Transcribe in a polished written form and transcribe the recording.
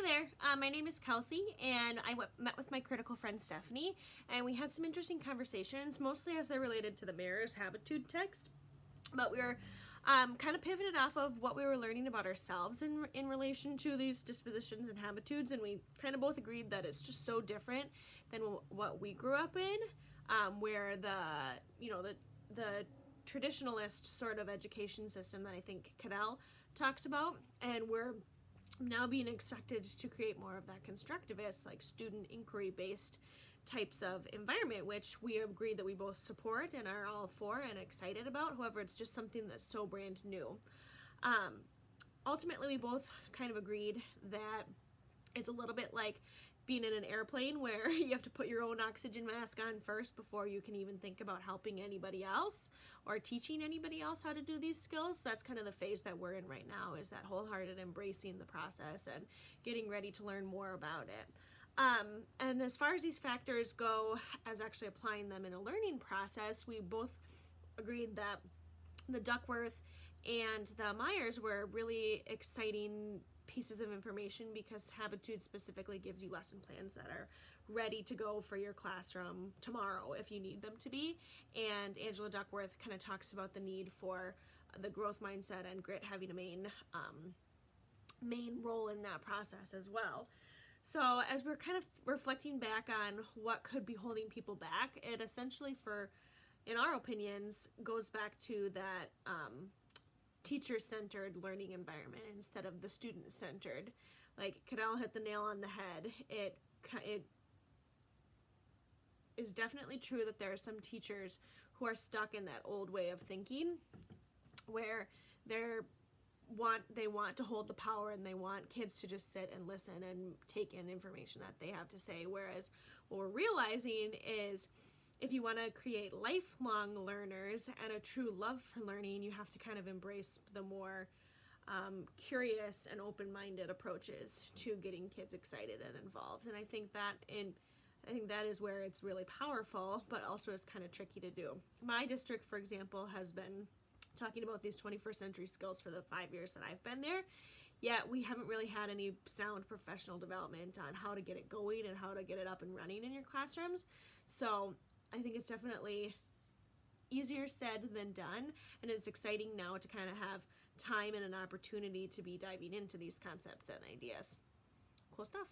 there, my name is Kelsey, and I met with my critical friend Stephanie, and we had some interesting conversations, mostly as they're related to the Mayor's Habitude text. But we were kind of pivoted off of what we were learning about ourselves in relation to these dispositions and habitudes, and we kind of both agreed that it's just so different than what we grew up in, where the traditionalist sort of education system that I think Cadell talks about, and we're now being expected to create more of that constructivist, like student inquiry based types of environment, which we agree that we both support and are all for and excited about. However, it's just something that's so brand new. Ultimately, we both kind of agreed that it's a little bit like being in an airplane where you have to put your own oxygen mask on first before you can even think about helping anybody else or teaching anybody else how to do these skills. That's kind of the phase that we're in right now, is that wholehearted embracing the process and getting ready to learn more about it. And as far as these factors go, as actually applying them in a learning process, we both agreed that the Duckworth and the Myers were really exciting pieces of information, because Habitude specifically gives you lesson plans that are ready to go for your classroom tomorrow if you need them to be. And Angela Duckworth kind of talks about the need for the growth mindset and grit having a main role in that process as well. So as we're kind of reflecting back on what could be holding people back, it essentially, in our opinions, goes back to that teacher-centered learning environment instead of the student-centered. Like Cadell hit the nail on the head. It is definitely true that there are some teachers who are stuck in that old way of thinking, where they want to hold the power and they want kids to just sit and listen and take in information that they have to say. Whereas what we're realizing is, if you want to create lifelong learners and a true love for learning, you have to kind of embrace the more curious and open-minded approaches to getting kids excited and involved. And I think that is where it's really powerful, but also is kind of tricky to do. My district, for example, has been talking about these 21st century skills for the 5 years that I've been there, yet we haven't really had any sound professional development on how to get it going and how to get it up and running in your classrooms. So I think it's definitely easier said than done, and it's exciting now to kind of have time and an opportunity to be diving into these concepts and ideas. Cool stuff.